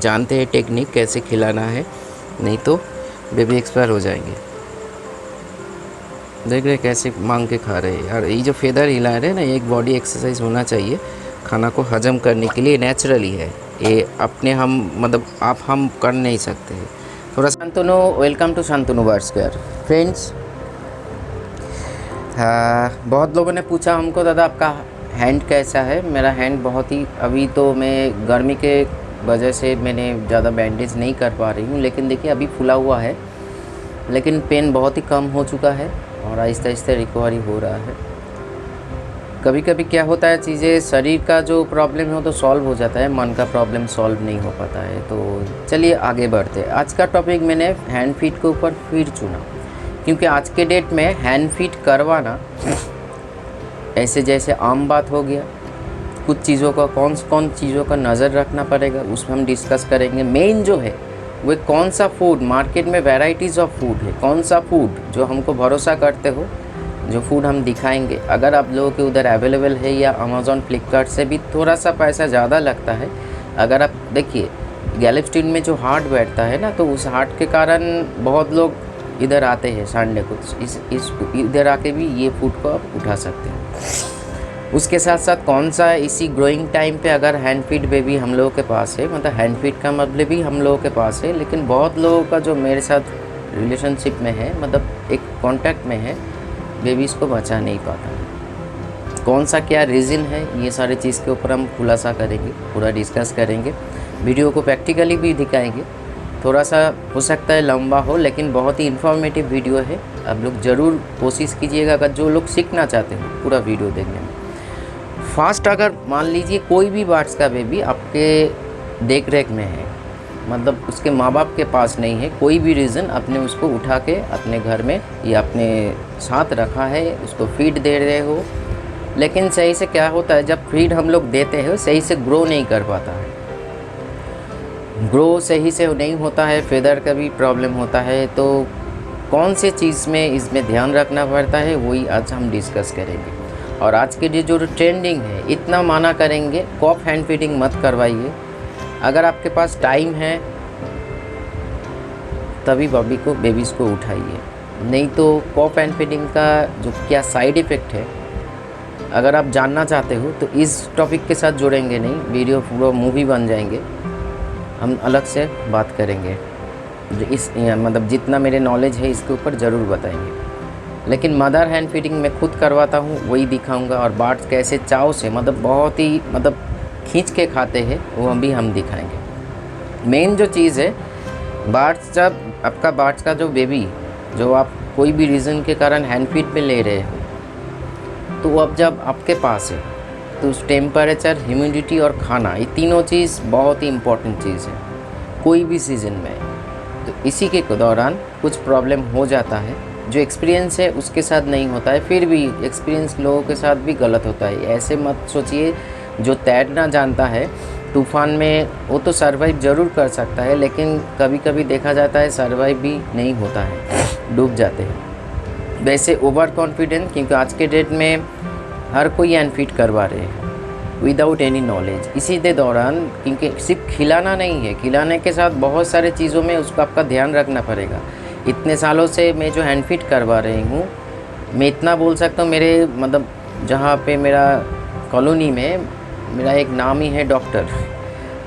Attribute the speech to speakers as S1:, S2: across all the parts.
S1: जानते हैं टेक्निक कैसे खिलाना है, नहीं तो बेबी एक्सपायर हो जाएंगे। देख रहे कैसे मांग के खा रहे हैं यार। ये जो फेदर हिला रहे हैं ना, ये एक बॉडी एक्सरसाइज होना चाहिए, खाना को हजम करने के लिए नेचुरली है ये। अपने हम मतलब आप हम कर नहीं सकते हैं। थोड़ा Shantanu, welcome to Shantanu bar square friends. हाँ, बहुत लोगों ने पूछा हमको, दादा आपका हैंड कैसा है। मेरा हैंड बहुत ही, अभी तो मैं गर्मी के वजह से मैंने ज़्यादा बैंडेज नहीं कर पा रही हूँ, लेकिन देखिए अभी फूला हुआ है, लेकिन पेन बहुत ही कम हो चुका है और आहिस्ते आहिस्ते रिकवरी हो रहा है। कभी कभी क्या होता है, चीज़ें शरीर का जो प्रॉब्लम हो तो सॉल्व हो जाता है, मन का प्रॉब्लम सॉल्व नहीं हो पाता है। तो चलिए आगे बढ़ते हैं। आज का टॉपिक मैंने हैंड फीट के ऊपर फिर चुना, क्योंकि आज के डेट में हैंड फीट करवाना ऐसे जैसे आम बात हो गया। कुछ चीज़ों का कौन चीज़ों का नज़र रखना पड़ेगा, उसमें हम डिस्कस करेंगे। मेन जो है वो कौन सा फूड, मार्केट में वैरायटीज़ ऑफ फूड है, कौन सा फूड जो हमको भरोसा करते हो, जो फूड हम दिखाएंगे। अगर आप लोगों के उधर अवेलेबल है या अमेज़ॉन फ्लिपकार्ट से भी थोड़ा सा पैसा ज़्यादा लगता है। अगर आप देखिए गैलेप्स्टीन में जो हाट बैठता है ना, तो उस हाट के कारण बहुत लोग इधर आते हैं संडे को, इस इधर आके भी ये फूड को आप उठा सकते हैं। उसके साथ साथ कौन सा इसी ग्रोइंग टाइम पे अगर हैंड फीड बेबी हम लोगों के पास है, मतलब हैंड फीड का मतलब भी हम लोगों के पास है, लेकिन बहुत लोगों का जो मेरे साथ रिलेशनशिप में है, मतलब एक कांटेक्ट में है, बेबीज़ को बचा नहीं पाता। कौन सा क्या रीज़न है, ये सारे चीज़ के ऊपर हम खुलासा करेंगे, पूरा डिस्कस करेंगे। वीडियो को प्रैक्टिकली भी दिखाएंगे। थोड़ा सा हो सकता है लंबा हो, लेकिन बहुत ही इन्फॉर्मेटिव वीडियो है। आप लोग ज़रूर कोशिश कीजिएगा, अगर जो लोग सीखना चाहते हैं पूरा वीडियो देखने में। फास्ट अगर मान लीजिए कोई भी बर्ड्स का बेबी आपके देख रेख में है, मतलब उसके माँ बाप के पास नहीं है, कोई भी रीज़न आपने उसको उठा के अपने घर में या अपने साथ रखा है, उसको फीड दे रहे हो, लेकिन सही से क्या होता है, जब फीड हम लोग देते हैं सही से ग्रो नहीं कर पाता है, ग्रो सही से नहीं होता है, फेदर का भी प्रॉब्लम होता है। तो कौन से चीज़ में इसमें ध्यान रखना पड़ता है, वही आज हम डिस्कस करेंगे। और आज के जो ट्रेंडिंग है, इतना माना करेंगे कॉफ हैंड फीडिंग मत करवाइए। अगर आपके पास टाइम है तभी बेबीज़ को उठाइए, नहीं तो कॉफ हैंड फीडिंग का जो क्या साइड इफ़ेक्ट है, अगर आप जानना चाहते हो तो इस टॉपिक के साथ जुड़ेंगे नहीं, वीडियो पूरा मूवी बन जाएंगे, हम अलग से बात करेंगे। इस मतलब जितना मेरे नॉलेज है इसके ऊपर ज़रूर बताएंगे। लेकिन मदर हैंड फीडिंग मैं खुद करवाता हूँ, वही दिखाऊंगा। और बर्ड्स कैसे चाव से, मतलब बहुत ही मतलब खींच के खाते हैं, वो भी हम दिखाएंगे। मेन जो चीज़ है, बर्ड्स जब आपका बर्ड्स का जो बेबी जो आप कोई भी रीज़न के कारण हैंड फीड पे ले रहे हो, तो अब जब आपके पास है तो उस टेम्परेचर, ह्यूमिडिटी और खाना, ये तीनों चीज़ बहुत ही इम्पोर्टेंट चीज़ है कोई भी सीज़न में। तो इसी के दौरान कुछ प्रॉब्लम हो जाता है, जो एक्सपीरियंस है उसके साथ नहीं होता है, फिर भी एक्सपीरियंस लोगों के साथ भी गलत होता है। ऐसे मत सोचिए, जो तैरना जानता है तूफ़ान में वो तो सर्वाइव ज़रूर कर सकता है, लेकिन कभी कभी देखा जाता है सर्वाइव भी नहीं होता है, डूब जाते हैं। वैसे ओवर कॉन्फिडेंस, क्योंकि आज के डेट में हर कोई अनफिट करवा रहे हैं विदाउट एनी नॉलेज। इसी के दौरान, क्योंकि सिर्फ खिलाना नहीं है, खिलाने के साथ बहुत सारे चीज़ों में उसको आपका ध्यान रखना पड़ेगा। इतने सालों से मैं जो हैंड फीड करवा रही हूँ, मैं इतना बोल सकता हूँ, मेरे मतलब जहाँ पे मेरा कॉलोनी में मेरा एक नाम ही है डॉक्टर,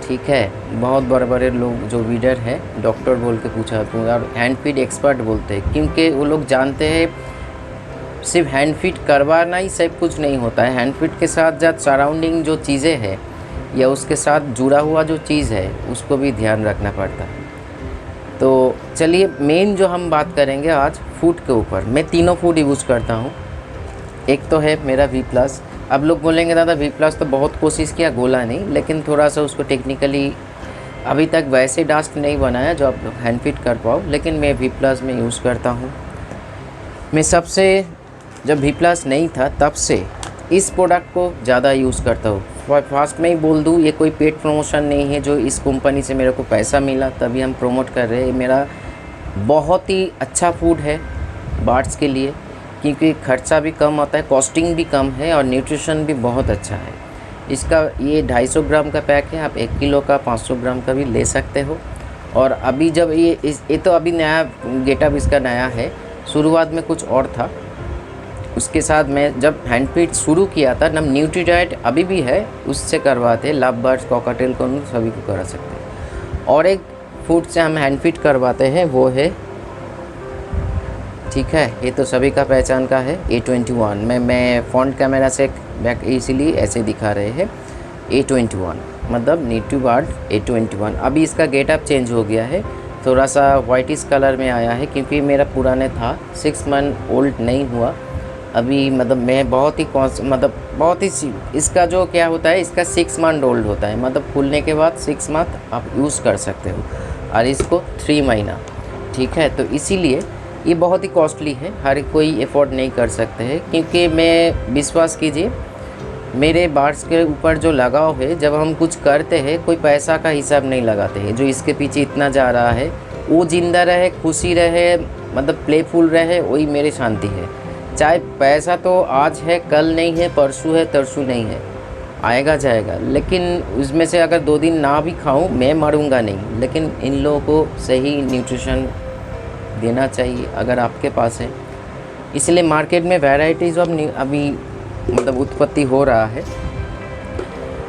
S1: ठीक है। बहुत बड़े बड़े लोग जो वीडर है डॉक्टर बोल के पूछा तो, और हैंड फीड एक्सपर्ट बोलते हैं, क्योंकि वो लोग जानते हैं सिर्फ हैंड फीड करवाना ही सब कुछ नहीं होता है। हैंड फीड के साथ साथ सराउंडिंग जो चीज़ें हैं या उसके साथ जुड़ा हुआ जो चीज़ है उसको भी ध्यान रखना पड़ता है। तो चलिए मेन जो हम बात करेंगे आज फूड के ऊपर। मैं तीनों फूड यूज़ करता हूँ। एक तो है मेरा V+। अब लोग बोलेंगे दादा V+ तो बहुत कोशिश किया, गोला नहीं, लेकिन थोड़ा सा उसको टेक्निकली अभी तक वैसे डास्ट नहीं बनाया जो आप हैंड फीड कर पाओ, लेकिन मैं V+ में यूज़ करता हूँ। मैं सबसे जब V+ नहीं था तब से इस प्रोडक्ट को ज़्यादा यूज़ करता हूँ। फास्ट में ही बोल दूँ, ये कोई पेड प्रमोशन नहीं है, जो इस कंपनी से मेरे को पैसा मिला तभी हम प्रमोट कर रहे हैं। मेरा बहुत ही अच्छा फूड है बर्ड्स के लिए, क्योंकि खर्चा भी कम होता है, कॉस्टिंग भी कम है और न्यूट्रिशन भी बहुत अच्छा है। इसका ये 250 ग्राम का पैक है, आप 1 किलो का 500 ग्राम का भी ले सकते हो। और अभी जब ये तो अभी नया गेटअप इसका नया है, शुरुआत में कुछ और था। उसके साथ मैं जब हैंड फीड शुरू किया था ना, न्यूट्रीडाइट अभी भी है, उससे करवाते लव बर्ड्स, कॉकटेल को सभी को करा सकते हैं। और एक फूड से हम हैंड फीड करवाते हैं, वो है, ठीक है, ये तो सभी का पहचान का है, A21 मैं फ्रंट कैमरा से बैक इसीलिए ऐसे दिखा रहे हैं। A21 मतलब न्यूट्रीबर्ड A21। अभी इसका गेटअप चेंज हो गया है, थोड़ा सा वाइटिश कलर में आया है, क्योंकि मेरा पुराने था, 6 मंथ ओल्ड नहीं हुआ अभी। मतलब मैं बहुत ही इसका जो क्या होता है, इसका 6 मंथ ओल्ड होता है, मतलब खुलने के बाद 6 मंथ आप यूज़ कर सकते हो, और इसको 3 महीना, ठीक है। तो इसीलिए ये बहुत ही कॉस्टली है, हर कोई अफोर्ड नहीं कर सकते हैं। क्योंकि मैं, विश्वास कीजिए, मेरे बर्ड्स के ऊपर जो लगाव है, जब हम कुछ करते हैं कोई पैसा का हिसाब नहीं लगाते हैं, जो इसके पीछे इतना जा रहा है, वो ज़िंदा रहे, खुशी रहे, मतलब प्लेफुल रहे, वही मेरी शांति है। चाहे पैसा तो आज है, कल नहीं है, परसों है, तरसों नहीं है, आएगा जाएगा, लेकिन उसमें से अगर 2 दिन ना भी खाऊं, मैं मरूंगा नहीं। लेकिन इन लोगों को सही न्यूट्रिशन देना चाहिए अगर आपके पास है। इसलिए मार्केट में वैराइटीज़ अभी मतलब उत्पत्ति हो रहा है,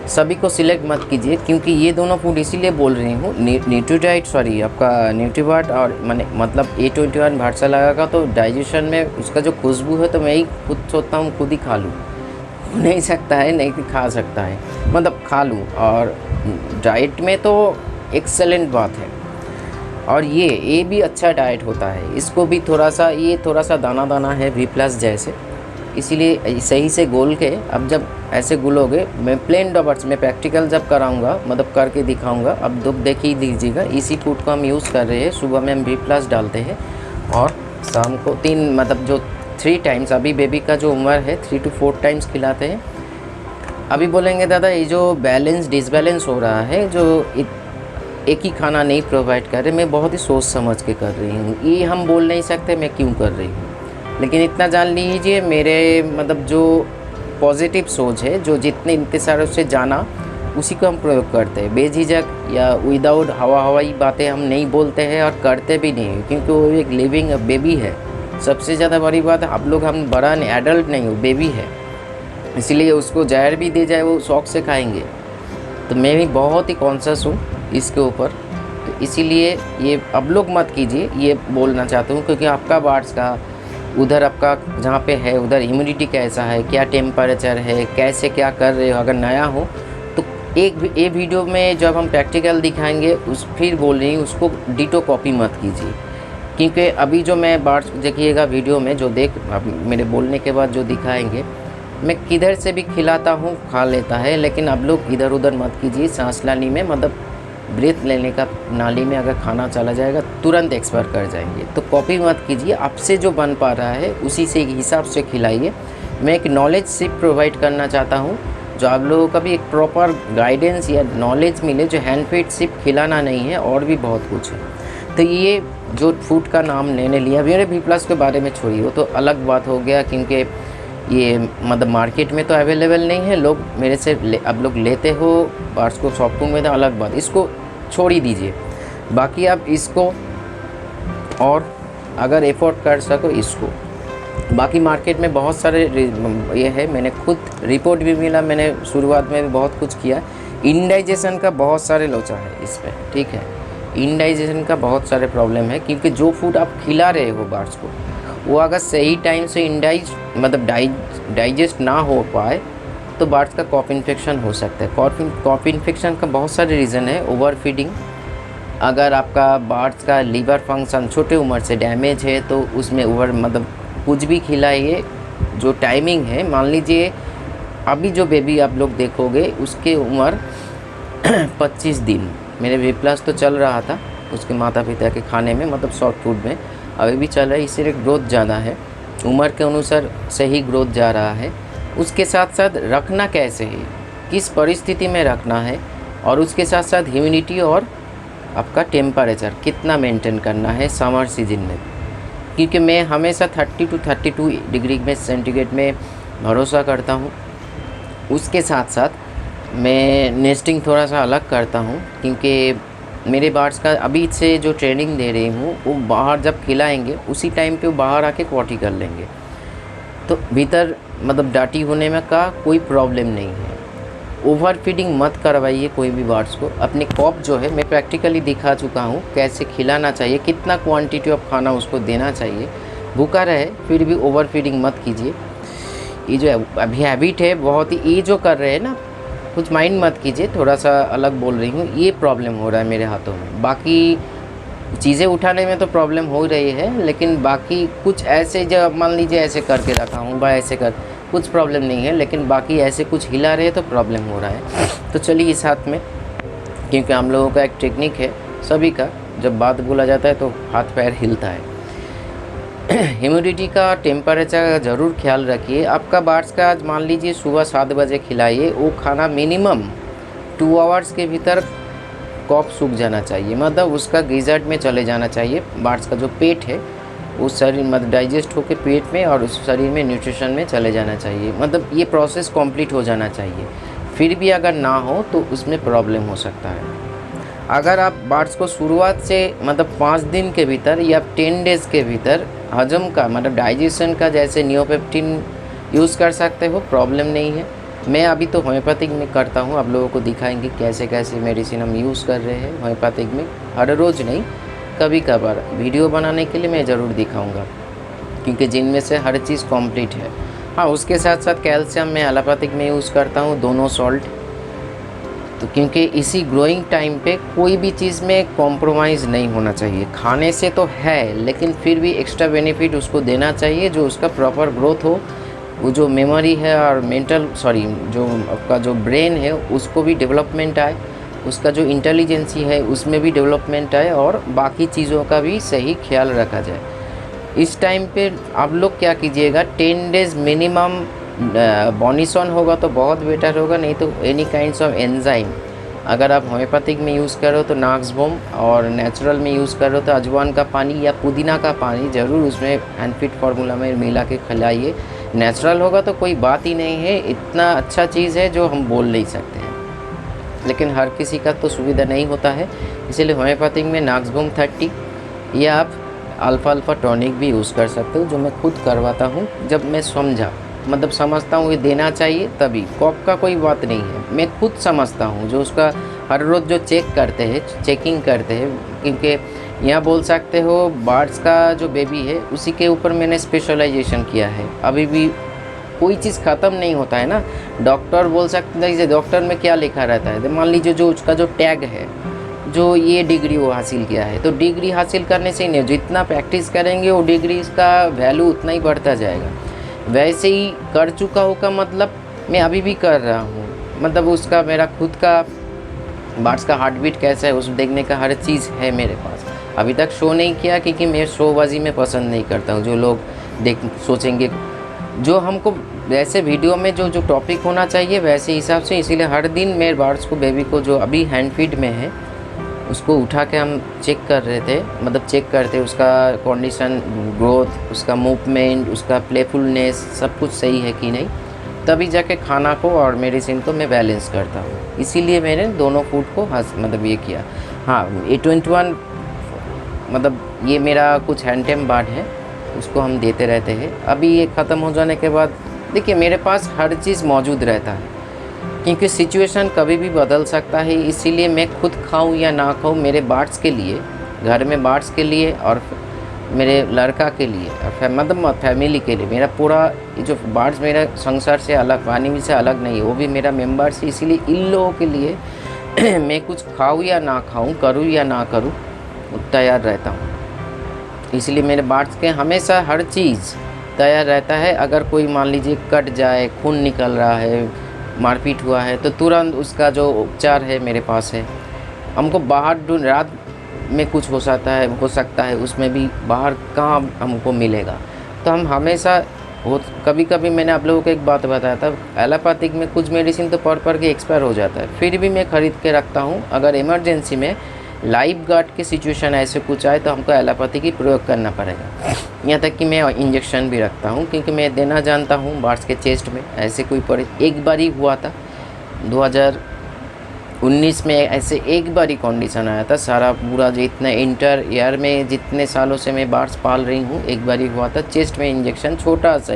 S1: सभी को सिलेक्ट मत कीजिए। क्योंकि ये दोनों फूड इसीलिए बोल रही हूँ, न्यूट्रीडाइट आपका न्यूट्रीबर्ड और मतलब A21 भाटसा लगागा तो डाइजेशन में उसका जो खुशबू है, तो मैं ही खुद सोचता हूँ खुद ही खा लूँ, नहीं सकता है, नहीं खा सकता है, मतलब खा लूँ। और डाइट में तो एक्सेलेंट बात है। और ये भी अच्छा डाइट होता है, इसको भी थोड़ा सा दाना दाना है V+ जैसे, इसीलिए सही से गोल के, अब जब ऐसे गुलोगे, मैं प्लेन डबर्स में प्रैक्टिकल जब कराऊंगा, मतलब करके दिखाऊंगा। अब देख ही दीजिएगा, इसी फूड को हम यूज़ कर रहे हैं। सुबह में हम V+ डालते हैं और शाम को 3 टाइम्स, अभी बेबी का जो उम्र है 3 to 4 टाइम्स खिलाते हैं। अभी बोलेंगे दादा ये जो डिसबैलेंस हो रहा है, जो एक ही खाना नहीं प्रोवाइड कर रहे, मैं बहुत ही सोच समझ के कर रही हूँ। ये हम बोल नहीं सकते मैं क्यों कर रही हूँ, लेकिन इतना जान लीजिए, मेरे मतलब जो पॉजिटिव सोच है, जो जितने इंतज़ारों से जाना, उसी को हम प्रयोग करते हैं, बेझिझक या विदाउट हवाई बातें हम नहीं बोलते हैं और करते भी नहीं, क्योंकि वो एक लिविंग बेबी है। सबसे ज़्यादा बड़ी बात है, आप लोग, हम बड़ा एडल्ट नहीं हो, बेबी है, इसलिए उसको जहर भी दे जाए वो शौक से खाएंगे। तो मैं भी बहुत ही कॉन्शियस हूँ इसके ऊपर, तो इसीलिए ये अब लोग मत कीजिए, ये बोलना चाहता हूँ। क्योंकि आपका बर्ड्स का उधर, आपका जहाँ पे है उधर इम्यूनिटी कैसा है, क्या टेम्परेचर है, कैसे क्या कर रहे हो, अगर नया हो तो एक वीडियो में जब हम प्रैक्टिकल दिखाएंगे, फिर बोल रही हूँ उसको डिटो कॉपी मत कीजिए। क्योंकि अभी जो मैं बर्ड्स देखिएगा वीडियो में, जो मेरे बोलने के बाद जो दिखाएंगे, मैं किधर से भी खिलाता हूँ, खा लेता है। लेकिन अब लोग इधर उधर मत कीजिए, सांस लाने में, मतलब ब्रेथ लेने का नाली में अगर खाना चला जाएगा, तुरंत एक्सपायर कर जाएंगे। तो कॉपी मत कीजिए, आपसे जो बन पा रहा है उसी से हिसाब से खिलाइए। मैं एक नॉलेज सिर्फ प्रोवाइड करना चाहता हूँ, जो आप लोगों का भी एक प्रॉपर गाइडेंस या नॉलेज मिले, जो हैंड फीड सिर्फ खिलाना नहीं है, और भी बहुत कुछ है। तो ये जो फूड का नाम मैंने लिया, मेरे V+ के बारे में छोड़िए, वो तो अलग बात हो गया, क्योंकि ये मतलब मार्केट में तो अवेलेबल नहीं है, लोग मेरे से अब लोग लेते हो बर्ड्स को शॉपिंग में, तो अलग बात, इसको छोड़ ही दीजिए। बाकी आप इसको, और अगर एफोर्ड कर सको इसको, बाकी मार्केट में बहुत सारे ये है, मैंने खुद रिपोर्ट भी मिला, मैंने शुरुआत में भी बहुत कुछ किया। इंडाइजेशन का बहुत सारे लोचा है इस पर, ठीक है, इंडाइजेशन का बहुत सारे प्रॉब्लम है। क्योंकि जो फूड आप खिला रहे हो बर्ड्स को, वो अगर सही टाइम से डाइजेस्ट ना हो पाए, तो बर्ड्स का कॉफ इन्फेक्शन हो सकता है। कॉफ इन्फेक्शन का बहुत सारे रीज़न है। ओवर फीडिंग, अगर आपका बर्ड्स का लीवर फंक्शन छोटे उम्र से डैमेज है, तो उसमें मतलब कुछ भी खिलाइए, जो टाइमिंग है, मान लीजिए अभी जो बेबी आप लोग देखोगे उसके उम्र 25 दिन, मेरे V+ तो चल रहा था उसके माता पिता के खाने में, मतलब सॉफ्ट फूड में अभी भी चल रहा है। इससे ग्रोथ ज़्यादा है, उम्र के अनुसार सही ग्रोथ जा रहा है। उसके साथ साथ रखना कैसे है, किस परिस्थिति में रखना है, और उसके साथ साथ ह्यूमिडिटी और आपका टेम्परेचर कितना मेंटेन करना है समर सीजन में। क्योंकि मैं हमेशा 30 to 32 डिग्री में सेंटीग्रेड में भरोसा करता हूँ। उसके साथ साथ मैं नेस्टिंग थोड़ा सा अलग करता हूँ, क्योंकि मेरे बर्ड्स का अभी से जो ट्रेनिंग दे रही हूँ वो बाहर जब खिलाएंगे उसी टाइम पे वो बाहर आके पॉटी कर लेंगे, तो भीतर मतलब डाटी होने में का कोई प्रॉब्लम नहीं है। ओवर फीडिंग मत करवाइए कोई भी बर्ड्स को। अपने कॉप जो है मैं प्रैक्टिकली दिखा चुका हूँ कैसे खिलाना चाहिए, कितना क्वांटिटी ऑफ खाना उसको देना चाहिए। भूखा रहे फिर भी ओवर फीडिंग मत कीजिए। ये जो अभी हैबिट है बहुत ही, ये जो कर रहे हैं ना, कुछ माइंड मत कीजिए, थोड़ा सा अलग बोल रही हूँ, ये प्रॉब्लम हो रहा है मेरे हाथों में। बाकी चीज़ें उठाने में तो प्रॉब्लम हो रही है, लेकिन बाकी कुछ ऐसे जो मान लीजिए ऐसे करके रखा हूँ बा ऐसे कर, कुछ प्रॉब्लम नहीं है, लेकिन बाकी ऐसे कुछ हिला रहे तो प्रॉब्लम हो रहा है। तो चलिए इस हाथ में, क्योंकि हम लोगों का एक टेक्निक है सभी का, जब बात बोला जाता है तो हाथ पैर हिलता है। ह्यूमिडिटी का, टेम्परेचर का ज़रूर ख्याल रखिए। आपका बर्ड्स का आज मान लीजिए सुबह 7 बजे खिलाइए, वो खाना मिनिमम 2 आवर्स के भीतर कॉप सूख जाना चाहिए, मतलब उसका गिज़र्ट में चले जाना चाहिए। बर्ड्स का जो पेट है उस शरीर मतलब डाइजेस्ट होकर पेट में और उस शरीर में न्यूट्रिशन में चले जाना चाहिए, मतलब ये प्रोसेस कंप्लीट हो जाना चाहिए। फिर भी अगर ना हो तो उसमें प्रॉब्लम हो सकता है। अगर आप बर्ड्स को शुरुआत से मतलब 5 दिन के भीतर या 10 डेज़ के भीतर हजम का मतलब डाइजेशन का जैसे नियोपेप्टिन यूज़ कर सकते हो, प्रॉब्लम नहीं है। मैं अभी तो होम्योपैथिक में करता हूँ, आप लोगों को दिखाएंगे कैसे कैसे मेडिसिन हम यूज़ कर रहे हैं होम्योपैथिक में। हर रोज़ नहीं, कभी कभार वीडियो बनाने के लिए मैं ज़रूर दिखाऊंगा, क्योंकि जिनमें से हर चीज़ कंप्लीट है। हाँ, उसके साथ साथ कैल्शियम मैं एलोपैथिक में यूज़ करता हूँ, दोनों सॉल्ट। तो क्योंकि इसी ग्रोइंग टाइम पे कोई भी चीज़ में कॉम्प्रोमाइज़ नहीं होना चाहिए। खाने से तो है, लेकिन फिर भी एक्स्ट्रा बेनिफिट उसको देना चाहिए जो उसका प्रॉपर ग्रोथ हो, वो जो मेमोरी है और जो आपका जो ब्रेन है उसको भी डेवलपमेंट आए, उसका जो इंटेलिजेंसी है उसमें भी डेवलपमेंट आए, और बाकी चीज़ों का भी सही ख्याल रखा जाए। इस टाइम पे आप लोग क्या कीजिएगा, 10 डेज़ मिनिमम बॉनिसॉन होगा तो बहुत बेटर होगा, नहीं तो एनी काइंड्स ऑफ एंजाइम। अगर आप होम्योपैथिक में यूज़ करो तो नाक्सबोम, और नेचुरल में यूज़ करो तो अजवाइन का पानी या पुदीना का पानी ज़रूर उसमें एनफिट फार्मूला में मिला के खिलाइए। नेचुरल होगा तो कोई बात ही नहीं है, इतना अच्छा चीज़ है जो हम बोल नहीं सकते हैं, लेकिन हर किसी का तो सुविधा नहीं होता है। इसीलिए होम्योपैथिक में नाक्सबोम 30 या आप अल्फ़ा टॉनिक भी यूज़ कर सकते हो, जो मैं खुद करवाता हूँ। जब मैं समझता हूँ ये देना चाहिए तभी, कॉप का कोई बात नहीं है, मैं खुद समझता हूँ। जो उसका हर रोज़ जो चेकिंग करते हैं, क्योंकि यहाँ बोल सकते हो बर्ड्स का जो बेबी है उसी के ऊपर मैंने स्पेशलाइजेशन किया है। अभी भी कोई चीज़ ख़त्म नहीं होता है ना। डॉक्टर बोल सकते हैं, जैसे डॉक्टर में क्या लिखा रहता है, मान लीजिए जो उसका जो टैग है, जो ये डिग्री वो हासिल किया है, तो डिग्री हासिल करने से ही नहीं, जितना प्रैक्टिस करेंगे वो डिग्री का वैल्यू उतना ही बढ़ता जाएगा। वैसे ही कर चुका हो का मतलब मैं अभी भी कर रहा हूँ, मतलब उसका मेरा खुद का बर्ड्स का हार्ट बीट कैसा है उस देखने का हर चीज़ है मेरे पास। अभी तक शो नहीं किया, क्योंकि मैं शोबाजी में पसंद नहीं करता हूँ। जो लोग सोचेंगे, जो हमको वैसे वीडियो में जो टॉपिक होना चाहिए वैसे हिसाब से, इसीलिए हर दिन मेरे बर्ड्स को, बेबी को जो अभी हैंड फीड में है उसको उठा के हम चेक कर रहे थे, मतलब चेक करते उसका कंडीशन, ग्रोथ, उसका मूवमेंट, उसका प्लेफुलनेस, सब कुछ सही है कि नहीं, तभी जाके खाना को और मेडिसिन को मैं बैलेंस करता हूँ। इसीलिए मैंने दोनों फूड को मतलब ये किया। हाँ, A21 मतलब ये मेरा कुछ हैंडटेम बर्ड है, उसको हम देते रहते हैं। अभी ये ख़त्म हो जाने के बाद देखिए मेरे पास हर चीज़ मौजूद रहता है, क्योंकि सिचुएशन कभी भी बदल सकता है। इसीलिए मैं खुद खाऊं या ना खाऊं, मेरे बर्ड्स के लिए, घर में बर्ड्स के लिए और मेरे लड़का के लिए और मतलब फैमिली के लिए, मेरा पूरा जो बर्ड्स मेरा संसार से अलग, वानी से अलग नहीं है, वो भी मेरा मेम्बर्स है। इसीलिए इन लोगों के लिए मैं कुछ खाऊँ या ना खाऊँ, करूँ या ना करूँ, तैयार रहता हूँ। इसलिए मेरे बर्ड्स के हमेशा हर चीज़ तैयार रहता है। अगर कोई मान लीजिए कट जाए, खून निकल रहा है, मारपीट हुआ है, तो तुरंत उसका जो उपचार है मेरे पास है। हमको बाहर रात में कुछ हो सकता है उसमें भी बाहर कहाँ हमको मिलेगा, तो हम हमेशा कभी कभी मैंने आप लोगों को एक बात बताया था, एलोपैथिक में कुछ मेडिसिन तो पढ़ के एक्सपायर हो जाता है, फिर भी मैं ख़रीद के रखता हूँ। अगर इमरजेंसी में लाइफ गार्ड की सिचुएशन ऐसे कुछ आए तो हमको एलोपैथी की प्रयोग करना पड़ेगा। यहाँ तक कि मैं इंजेक्शन भी रखता हूँ, क्योंकि मैं देना जानता हूँ बर्ड्स के चेस्ट में ऐसे कोई एक बार ही हुआ था, 2019 में ऐसे एक बार ही कंडीशन आया था, सारा पूरा जो इतना इंटर ईयर में जितने सालों से मैं बार्स पाल रही हूँ, एक बार ही हुआ था। चेस्ट में इंजेक्शन छोटा सा,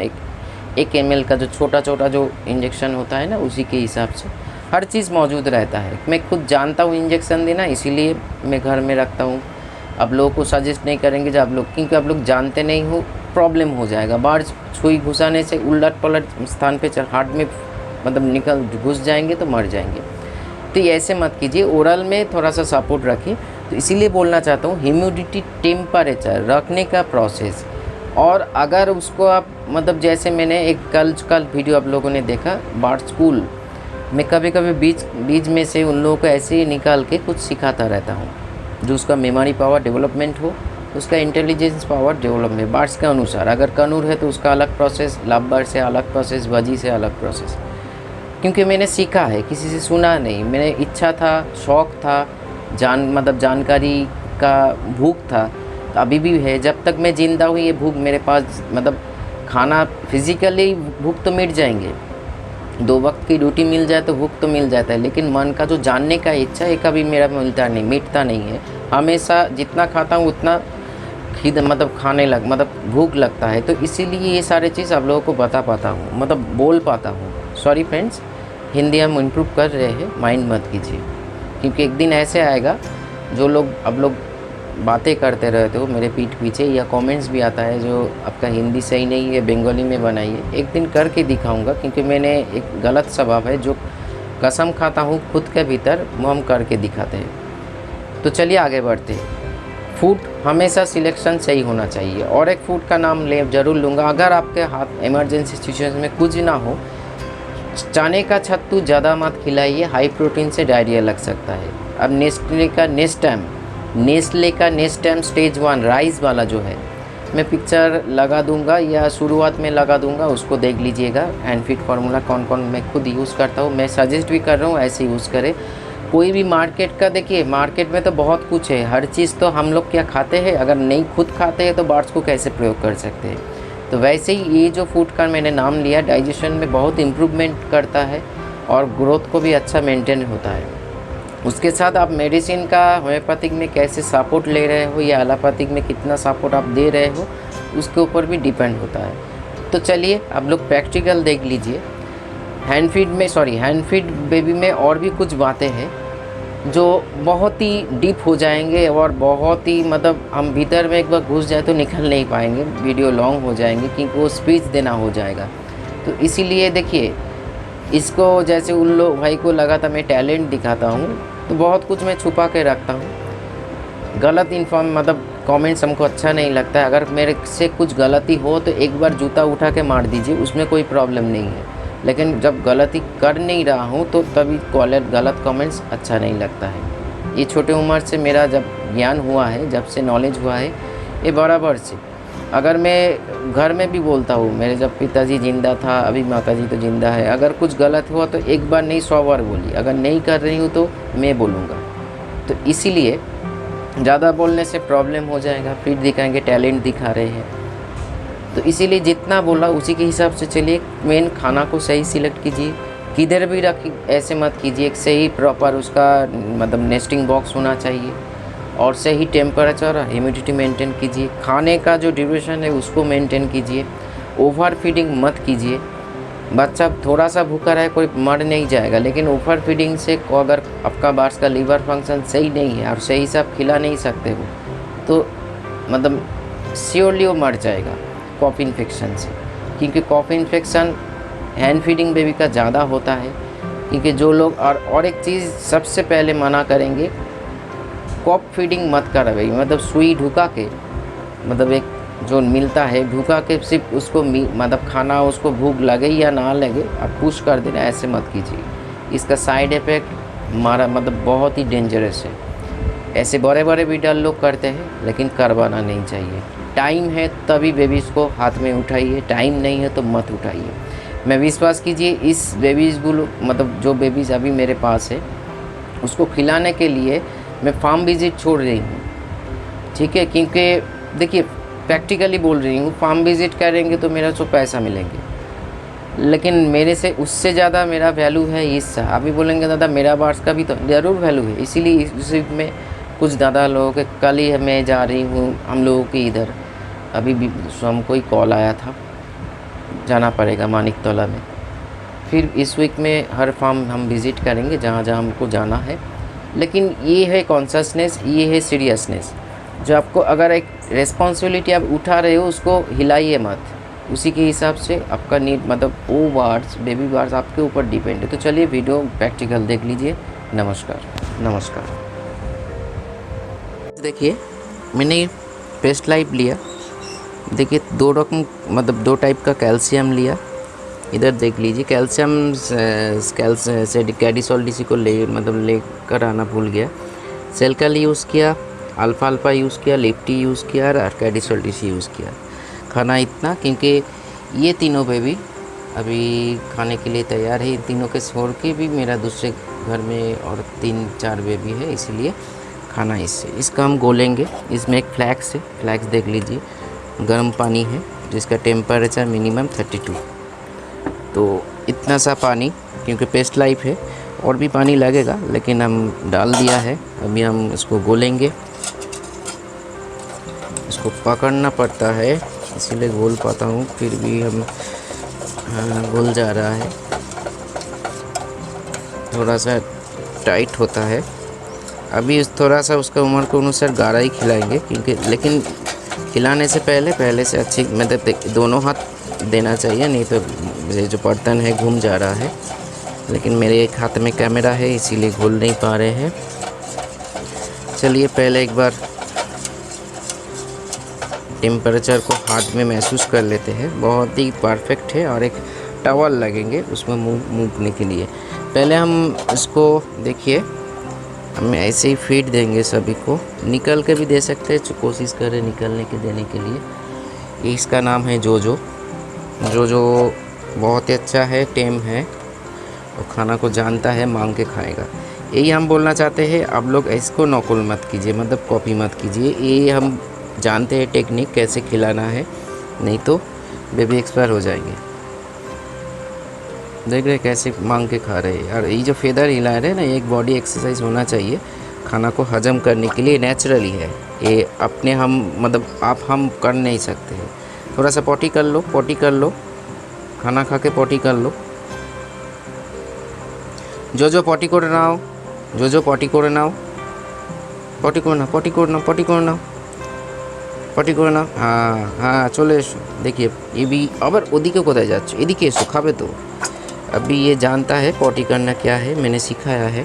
S1: एक ml का जो छोटा छोटा जो इंजेक्शन होता है ना, उसी के हिसाब से हर चीज़ मौजूद रहता है। मैं खुद जानता हूँ इंजेक्शन देना, इसीलिए मैं घर में रखता हूँ। अब लोगों को सजेस्ट नहीं करेंगे जब आप लोग, क्योंकि आप लोग जानते नहीं हो, प्रॉब्लम हो जाएगा। बार सुई घुसाने से उलट पलट स्थान पे हार्ट में मतलब निकल घुस जाएंगे तो मर जाएंगे। तो ये ऐसे मत कीजिए, ओरल में थोड़ा सा सपोर्ट रखिए। तो इसीलिए बोलना चाहता हूँ, ह्यूमिडिटी टेम्परेचर रखने का प्रोसेस। और अगर उसको आप मतलब जैसे मैंने एक कल वीडियो आप लोगों ने देखा बार्ड स्कूल में, कभी कभी बीच में से उन लोगों को ऐसे ही निकाल के कुछ सिखाता रहता हूँ, जो उसका मेमोरी पावर डेवलपमेंट हो, उसका इंटेलिजेंस पावर डेवलपमेंट बार्ड्स के अनुसार। अगर कनूर है तो उसका अलग प्रोसेस, लव बर्ड से अलग प्रोसेस, वजी से अलग प्रोसेस। क्योंकि मैंने सीखा है, किसी से सुना नहीं। मैंने इच्छा था, शौक़ था, जानकारी का भूख था, तो अभी भी है। जब तक मैं ज़िंदा हूँ ये भूख मेरे पास, मतलब खाना फिज़िकली भूख तो मिट जाएंगे, 2 वक्त की रोटी मिल जाए तो भूख तो मिल जाता है, लेकिन मन का जो जानने का इच्छा है कभी मेरा मिटता नहीं है। हमेशा जितना खाता हूँ उतना भूख लगता है। तो इसीलिए ये सारे चीज़ आप लोगों को बता पाता हूँ, मतलब बोल पाता हूँ। सॉरी फ्रेंड्स, हिंदी हम इम्प्रूव कर रहे हैं, माइंड मत कीजिए। क्योंकि एक दिन ऐसे आएगा, जो लोग अब लोग बातें करते रहते हो मेरे पीठ पीछे, या कमेंट्स भी आता है जो आपका हिंदी सही नहीं है, बंगाली में बनाइए। एक दिन करके दिखाऊंगा, क्योंकि मैंने एक गलत स्वभाव है, जो कसम खाता हूँ खुद के भीतर, वो हम करके दिखाते हैं। तो चलिए आगे बढ़ते हैं। फूड हमेशा सिलेक्शन सही होना चाहिए। और एक फूड का नाम ज़रूर लूँगा, अगर आपके हाथ इमरजेंसी सिचुएशन में कुछ ना हो, चने का छत्तू ज़्यादा मत खिलाइए, हाई प्रोटीन से डायरिया लग सकता है। अब नेस्ले का नेस्टम स्टेज 1 राइस वाला जो है, मैं पिक्चर लगा दूंगा या शुरुआत में लगा दूंगा, उसको देख लीजिएगा। हैंडफीड फार्मूला कौन कौन मैं खुद यूज़ करता हूँ, मैं सजेस्ट भी कर रहा हूँ, ऐसे यूज़ करें। कोई भी मार्केट का देखिए, मार्केट में तो बहुत कुछ है, हर चीज़ तो हम लोग क्या खाते हैं, अगर नहीं खुद खाते हैं तो बार्ड्स को कैसे प्रयोग कर सकते हैं। तो वैसे ही ये जो फूड का मैंने नाम लिया, डाइजेशन में बहुत इम्प्रूवमेंट करता है और ग्रोथ को भी अच्छा मेंटेन होता है। उसके साथ आप मेडिसिन का होम्योपैथिक में कैसे सपोर्ट ले रहे हो या एलोपैथिक में कितना सपोर्ट आप दे रहे हो, उसके ऊपर भी डिपेंड होता है। तो चलिए आप लोग प्रैक्टिकल देख लीजिए। हैंडफीड बेबी में और भी कुछ बातें हैं जो बहुत ही डीप हो जाएंगे और बहुत ही हम भीतर में एक बार घुस जाए तो निकल नहीं पाएंगे, वीडियो लॉन्ग हो जाएंगे, क्योंकि वो स्पीच देना हो जाएगा। तो इसीलिए देखिए, इसको जैसे उन लोग भाई को लगा था मैं टैलेंट दिखाता हूँ, तो बहुत कुछ मैं छुपा के रखता हूँ। गलत कमेंट्स हमको अच्छा नहीं लगता है। अगर मेरे से कुछ गलती हो तो एक बार जूता उठा के मार दीजिए, उसमें कोई प्रॉब्लम नहीं है। लेकिन जब गलती कर नहीं रहा हूँ तो तभी गलत कमेंट्स अच्छा नहीं लगता है। ये छोटे उम्र से मेरा जब ज्ञान हुआ है, जब से नॉलेज हुआ है, ये बराबर से अगर मैं घर में भी बोलता हूँ, मेरे जब पिताजी ज़िंदा था, अभी माताजी तो ज़िंदा है, अगर कुछ गलत हुआ तो एक बार नहीं 100 बार बोली, अगर नहीं कर रही हूँ तो मैं बोलूँगा। तो इसीलिए ज़्यादा बोलने से प्रॉब्लम हो जाएगा, फिर दिखाएंगे टैलेंट दिखा रहे हैं। तो इसीलिए जितना बोला उसी के हिसाब से चलिए। मेन खाना को सही सिलेक्ट कीजिए, किधर भी रखिए ऐसे मत कीजिए, एक सही प्रॉपर उसका नेस्टिंग बॉक्स होना चाहिए और सही टेम्परेचर और ह्यूमिडिटी मेंटेन कीजिए। खाने का जो ड्यूरेशन है उसको मेंटेन कीजिए, ओवर फीडिंग मत कीजिए। बच्चा थोड़ा सा भूखा रहे कोई मर नहीं जाएगा, लेकिन ओवर फीडिंग से अगर आपका बार्ड्स का लीवर फंक्शन सही नहीं है और सही से आप खिला नहीं सकते हो तो श्योरली वो मर जाएगा कॉफ इन्फेक्शन से। क्योंकि कॉफ इन्फेक्शन हैंड फीडिंग बेबी का ज़्यादा होता है। क्योंकि जो लोग और एक चीज़ सबसे पहले मना करेंगे, कॉप फीडिंग मत करा भाई, सुई ढुका के एक जो मिलता है ढुका के सिर्फ उसको खाना उसको भूख लगे या ना लगे आप पुश कर देना, ऐसे मत कीजिए। इसका साइड इफ़ेक्ट हमारा बहुत ही डेंजरस है। ऐसे बड़े बड़े भी डर लोग करते हैं, लेकिन करवाना नहीं चाहिए। टाइम है तभी बेबीज़ को हाथ में उठाइए, टाइम नहीं है तो मत उठाइए। मैं विश्वास कीजिए, इस बेबीज़ को जो बेबीज़ अभी मेरे पास है उसको खिलाने के लिए मैं फार्म विज़िट छोड़ रही हूँ, ठीक है। क्योंकि देखिए प्रैक्टिकली बोल रही हूँ, फार्म विज़िट करेंगे तो मेरा जो पैसा मिलेंगे, लेकिन मेरे से उससे ज़्यादा मेरा वैल्यू है इसका। अभी बोलेंगे दादा मेरा बार्स का भी तो ज़रूर वैल्यू है, इसीलिए इस वीक में कुछ दादा लोगों के कल ही मैं जा रही हूँ हम लोगों के इधर, अभी भी हमको ही कॉल आया था, जाना पड़ेगा मानिकतौला में। फिर इस वीक में हर फार्म हम विज़िट करेंगे जहाँ जहाँ हमको जाना है। लेकिन ये है कॉन्शसनेस, ये है सीरियसनेस, जो आपको अगर एक रिस्पॉन्सिबिलिटी आप उठा रहे हो उसको हिलाइए मत, उसी के हिसाब से आपका नीड मतलब वो बार्स बेबी बार्स आपके ऊपर डिपेंड है। तो चलिए वीडियो प्रैक्टिकल देख लीजिए। नमस्कार। नमस्कार। देखिए मैंने पेस्ट लाइफ लिया, देखिए दो रकम मतलब दो टाइप का कैल्शियम लिया। इधर देख लीजिए कैल्शियम से कैडिसोल डीसी को लेकर आना भूल गया। सेलकल यूज़ किया, अल्फ़ा यूज़ किया, लिफ्टी यूज़ किया और कैडिसोल डीसी यूज़ किया। खाना इतना, क्योंकि ये तीनों बेबी अभी खाने के लिए तैयार है। इन तीनों के छोड़ के भी मेरा दूसरे घर में और 3-4 बेबी है, इसीलिए खाना इससे। इसका हम गोलेंगे। इसमें एक फ्लैक्स है, फ्लैक्स देख लीजिए, गर्म पानी है जिसका टेम्परेचर मिनिमम 32। तो इतना सा पानी, क्योंकि पेस्ट लाइफ है और भी पानी लगेगा, लेकिन हम डाल दिया है। अभी हम इसको गोलेंगे। इसको पकड़ना पड़ता है इसीलिए गोल पाता हूँ, फिर भी हम गोल जा रहा है, थोड़ा सा टाइट होता है। अभी थोड़ा सा उसका उम्र के अनुसार गाढ़ा ही खिलाएंगे, क्योंकि लेकिन खिलाने से पहले से अच्छी मतलब दोनों हाथ देना चाहिए, नहीं तो ये जो बर्तन है घूम जा रहा है। लेकिन मेरे एक हाथ में कैमरा है इसीलिए घोल नहीं पा रहे हैं। चलिए पहले एक बार टेम्परेचर को हाथ में महसूस कर लेते हैं। बहुत ही परफेक्ट है। और एक टॉवल लगेंगे उसमें मूवने के लिए। पहले हम इसको देखिए, हम ऐसे ही फीड देंगे सभी को, निकल के भी दे सकते हैं, कोशिश करें निकलने के देने के लिए। इसका नाम है जोजो। जोजो बहुत ही अच्छा है, टेम है और खाना को जानता है, मांग के खाएगा। यही हम बोलना चाहते हैं। आप लोग इसको नकल मत कीजिए, मतलब कॉपी मत कीजिए। ये हम जानते हैं टेक्निक कैसे खिलाना है, नहीं तो बेबी एक्सपायर हो जाएंगे। देख रहे कैसे मांग के खा रहे हैं। और ये जो फेदर हिला रहे हैं ना, एक बॉडी एक्सरसाइज होना चाहिए खाना को हजम करने के लिए, नेचुरली है ये। अपने हम मतलब हम कर नहीं सकते हैं। थोड़ा सा पॉटी कर लो, पॉटी कर लो, खाना खा के पॉटी कर लो। जो पॉटी করে নাও, जो पॉटी করে নাও, পটি করে নাও, পটি করে নাও, পটি করে নাও, পটি করে নাও। हाँ চলে এসো। देखिए ये भी আবার ওদিকে কোথায় যাচ্ছে, এদিকে এসো, খাবে তো। अभी ये जानता है पॉटी करना क्या है, मैंने सिखाया है।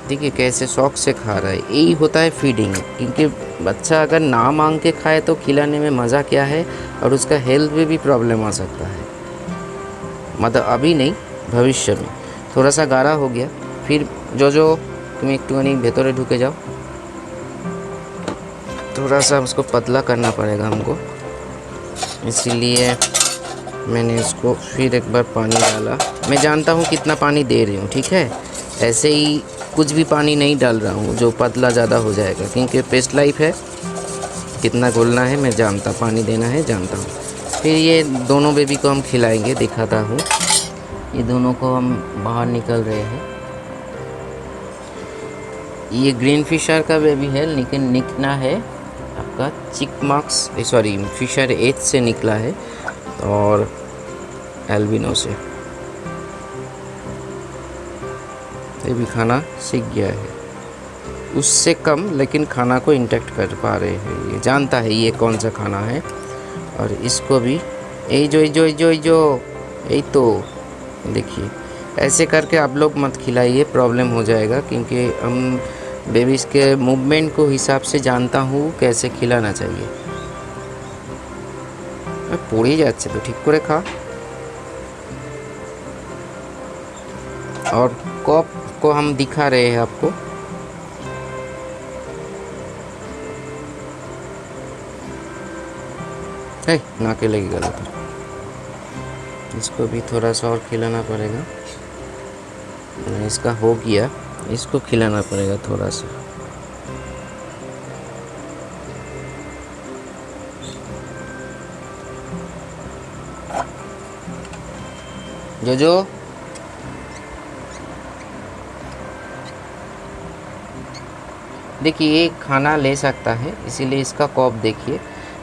S1: देखिए कैसे शौक से खा रहा है। यही होता है फीडिंग, क्योंकि बच्चा अगर ना मांग के खाए तो खिलाने में मज़ा क्या है, और उसका हेल्थ में भी प्रॉब्लम आ सकता है। मतलब अभी नहीं, भविष्य में। थोड़ा सा गाढ़ा हो गया, फिर जो तुम एकटूखानी भीतरे ढुके जाओ। थोड़ा सा उसको पतला करना पड़ेगा हमको, इसीलिए मैंने इसको फिर एक बार पानी डाला। मैं जानता हूँ कितना पानी दे रही हूँ, ठीक है। ऐसे ही कुछ भी पानी नहीं डाल रहा हूँ जो पतला ज़्यादा हो जाएगा, क्योंकि पेस्ट लाइफ है। कितना घोलना है मैं जानता, पानी देना है जानता हूँ। फिर ये दोनों बेबी को हम खिलाएंगे, दिखाता हूँ। ये दोनों को हम बाहर निकल रहे हैं। ये ग्रीन फिशर का बेबी है, लेकिन निकना है आपका चिकमार्क्स, सॉरी फिशर एज से निकला है और एल्बिनो से। ये भी खाना सीख गया है, उससे कम, लेकिन खाना को इंटेक्ट कर पा रहे हैं। ये जानता है ये कौन सा खाना है। और इसको भी यही तो देखिए, ऐसे करके आप लोग मत खिलाइए, प्रॉब्लम हो जाएगा। क्योंकि हम बेबीज़ के मूवमेंट को हिसाब से जानता हूँ कैसे खिलाना चाहिए। पड़े जाच्छे तो ठीक करे खा। और कप को हम दिखा रहे हैं आपको। नाके लगी गला तो इसको भी थोड़ा सा और खिलाना पड़ेगा। इसका हो गया, इसको खिलाना पड़ेगा थोड़ा सा। जो जो देखिए ये खाना ले सकता है, इसीलिए इसका कॉप देखिए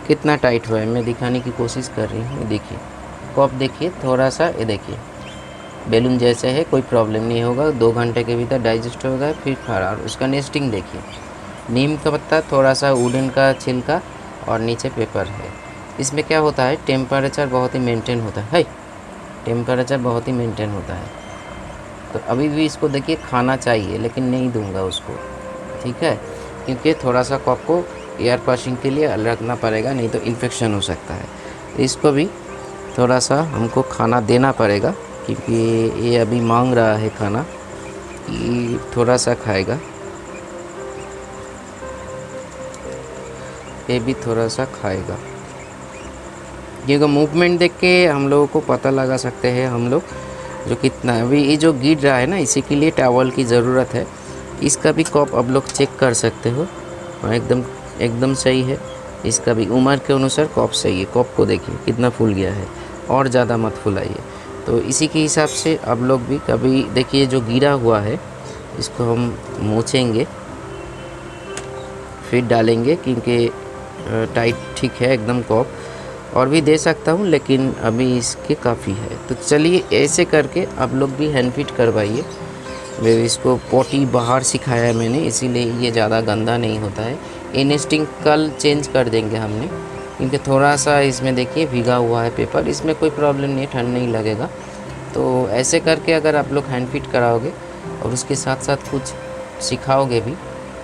S1: कितना टाइट हुआ है। मैं दिखाने की कोशिश कर रही हूँ। देखिए कॉप देखिए थोड़ा सा, ये देखिए बैलून जैसे है, कोई प्रॉब्लम नहीं होगा, 2 घंटे के भीतर डाइजेस्ट होगा फिर खाना। और उसका नेस्टिंग देखिए, नीम का पत्ता, थोड़ा सा वुडन का छिलका और नीचे पेपर है। इसमें क्या होता है, टेम्परेचर बहुत ही मेंटेन होता है, टेम्परेचर बहुत ही मेंटेन होता है। तो अभी भी इसको देखिए खाना चाहिए, लेकिन नहीं दूंगा उसको, ठीक है, क्योंकि थोड़ा सा कॉप को एयर पासिंग के लिए अलग रखना पड़ेगा, नहीं तो इन्फेक्शन हो सकता है। तो इसको भी थोड़ा सा हमको खाना देना पड़ेगा, क्योंकि ये अभी मांग रहा है खाना, ये थोड़ा सा खाएगा, ये भी थोड़ा सा खाएगा। क्योंकि मूवमेंट देख के हम लोगों को पता लगा सकते हैं हम लोग जो कितना है। अभी ये जो गिर रहा है ना, इसी के लिए टॉवल की ज़रूरत है। इसका भी कॉप आप लोग चेक कर सकते हो, और एकदम सही है। इसका भी उम्र के अनुसार कॉप सही है। कॉप को देखिए कितना फूल गया है, और ज़्यादा मत फुलाइए। तो इसी के हिसाब से आप लोग भी कभी देखिए, जो गिरा हुआ है इसको हम मोचेंगे फिर डालेंगे, क्योंकि टाइट ठीक है एकदम कॉप। और भी दे सकता हूँ, लेकिन अभी इसके काफ़ी है। तो चलिए ऐसे करके आप लोग भी हैंड फिट करवाइए। मैं इसको पोटी बाहर सिखाया है मैंने, इसीलिए ये ज़्यादा गंदा नहीं होता है। ये नेस्टिंग कल चेंज कर देंगे हमने, क्योंकि थोड़ा सा इसमें देखिए भीगा हुआ है पेपर। इसमें कोई प्रॉब्लम नहीं, ठंड नहीं लगेगा। तो ऐसे करके अगर आप लोग हैंड फिट कराओगे और उसके साथ साथ कुछ सिखाओगे भी,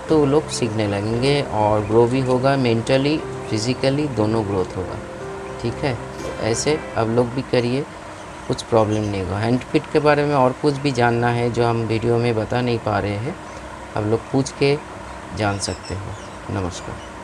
S1: तो वो लोग सीखने लगेंगे और ग्रो भी होगा, मेंटली फिज़िकली दोनों ग्रोथ होगा, ठीक है। तो ऐसे आप लोग भी करिए, कुछ प्रॉब्लम नहीं होगा। हैंड फिट के बारे में और कुछ भी जानना है जो हम वीडियो में बता नहीं पा रहे हैं, आप लोग पूछ के जान सकते हो। नमस्कार।